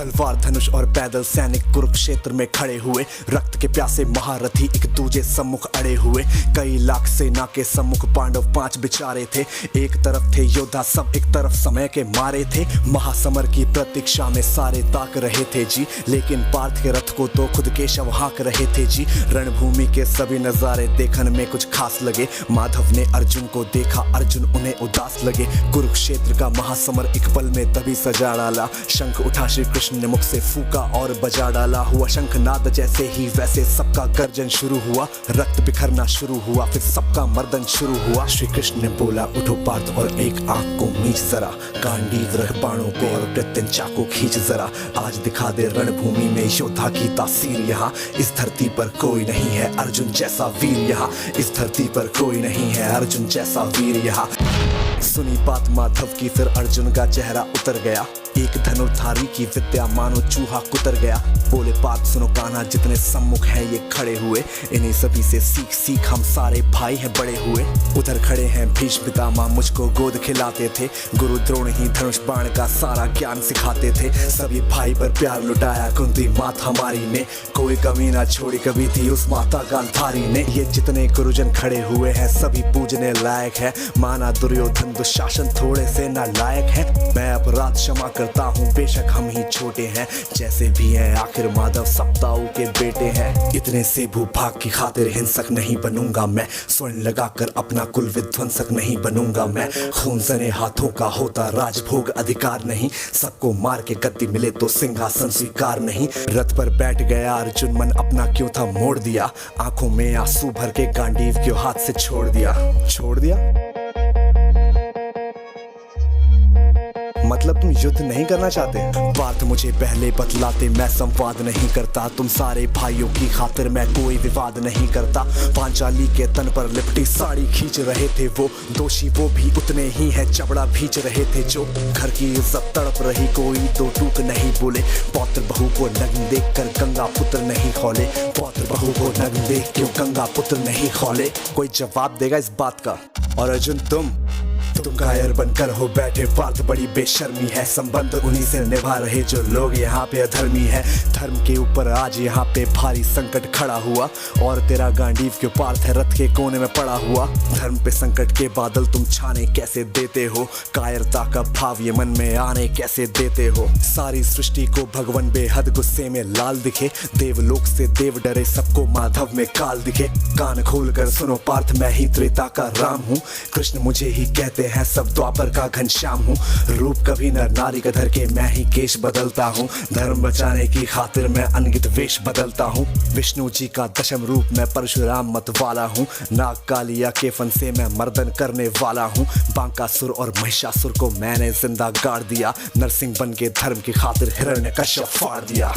तलवार धनुष और पैदल सैनिक कुरुक्षेत्र में खड़े हुए, रक्त के प्यासे महारथी एक दूजे सम्मुख अड़े हुए। कई लाख सेना के सम्मुख पांडव 5 बिचारे थे। एक तरफ थे योद्धा सब, एक तरफ समय के मारे थे। महासमर की प्रतीक्षा में सारे ताक रहे थे जी, लेकिन पार्थ के रथ को तो खुद केशव हाँक रहे थे जी। रणभूमि के सभी नजारे देखने में कुछ खास लगे। माधव ने अर्जुन को देखा, अर्जुन उन्हें उदास लगे। कुरुक्षेत्र का महासमर एक पल में तभी सजा डाला। शंख उठा श्री कृष्ण ने मुख से फूका और बजा डाला। हुआ शंखनाद जैसे ही वैसे सबका गर्जन शुरू हुआ। रक्त बिखरना शुरू हुआ, फिर सबका मर्दन शुरू हुआ। श्री कृष्ण ने बोला, उठो पार्थ और एक आंख को मीच जरा, गांडीव रख बाणों को और प्रत्यंचा को खींच जरा। आज दिखा दे रणभूमि में योद्धा की तासीर। यहाँ इस धरती पर कोई नहीं है अर्जुन जैसा वीर। यहाँ इस धरती पर कोई नहीं है अर्जुन जैसा वीर। यहाँ सुनी बात माधव की, फिर अर्जुन का चेहरा उतर गया। एक धनुर्धारी की विद्या मानो चूहा कुतर गया। बोले पार्थ सुनो कान्हा, जितने सम्मुख हैं ये खड़े हुए, इन्हीं सभी से सीख सीख हम सारे भाई हैं बड़े हुए। उधर खड़े हैं भीष्म पितामह, मुझको गोद खिलाते थे। गुरु द्रोण ही धनुष बाण का सारा ज्ञान सिखाते थे। सभी भाई पर प्यार लुटाया कुंती मात हमारी ने, कोई कमी ना छोड़ी कभी थी उस माता गांधारी ने। ये जितने गुरुजन खड़े हुए हैं सभी पूजने लायक है। माना दुर्योधन दुशासन थोड़े से नालायक है। मैं अपराध क्षमा करता हूँ बेशक हम ही छोटे हैं, जैसे भी हैं आखिर माधव सप्ताऊ के बेटे हैं। इतने से भूभाग की खातिर हिंसक नहीं बनूंगा मैं, स्वर्ण लगाकर अपना कुल विध्वंसक नहीं बनूंगा मैं। खून सने हाथों का होता राजभोग अधिकार नहीं, सबको मार के गद्दी मिले तो सिंहासन स्वीकार नहीं। रथ पर बैठ गया अर्जुन, मन अपना क्यों था मोड़ दिया। आंखों में आंसू भर के गांडीव क्यों हाथ से छोड़ दिया। मतलब तुम युद्ध नहीं करना चाहते? बात मुझे पहले बतलाते, मैं संवाद नहीं करता। तुम सारे भाइयों की खातिर मैं कोई विवाद नहीं करता। पांचाली के तन पर लिपटी साड़ी खींच रहे थे वो, दोषी वो भी उतने ही है, चबड़ा भींच रहे थे जो। घर की इज्जत तड़प रही, कोई दो टूक नहीं बोले। पौत्र बहू को नग्न देख कर गंगा पुत्र नहीं खोले। पौत्र बहू को नग्न देख क्यों गंगा पुत्र नहीं खोले। कोई जवाब देगा इस बात का? और अर्जुन तुम कायर बनकर हो बैठे। पार्थ बड़ी बेशर्मी है, संबंध उन्हीं से निभा रहे जो लोग यहाँ पे अधर्मी है। धर्म के ऊपर आज यहाँ पे भारी संकट खड़ा हुआ, और तेरा गांडीव क्यों पार्थ है रथ के कोने में पड़ा हुआ। धर्म पे संकट के बादल तुम छाने कैसे देते हो, कायरता का भाव ये मन में आने कैसे देते हो। सारी सृष्टि को भगवान बेहद गुस्से में लाल दिखे, देवलोक से देव डरे सबको माधव में काल दिखे। कान खोल कर सुनो पार्थ, मैं ही त्रेता का राम हूँ, कृष्ण मुझे ही कहते हैं सब द्वापर का घनश्याम हूँ। रूप कभी नर नारी का धर के मैं ही केश बदलता हूँ, धर्म बचाने की खातिर मैं अनगित वेश बदलता हूँ। विष्णु जी का दशम रूप मैं परशुराम मत वाला हूँ, नाग कालिया के फन से मैं मर्दन करने वाला हूँ। बांकासुर और महिषासुर को मैंने जिंदा गाड़ दिया, नरसिंह बन के धर्म की खातिर हिरण्यकश्यप फाड़ दिया।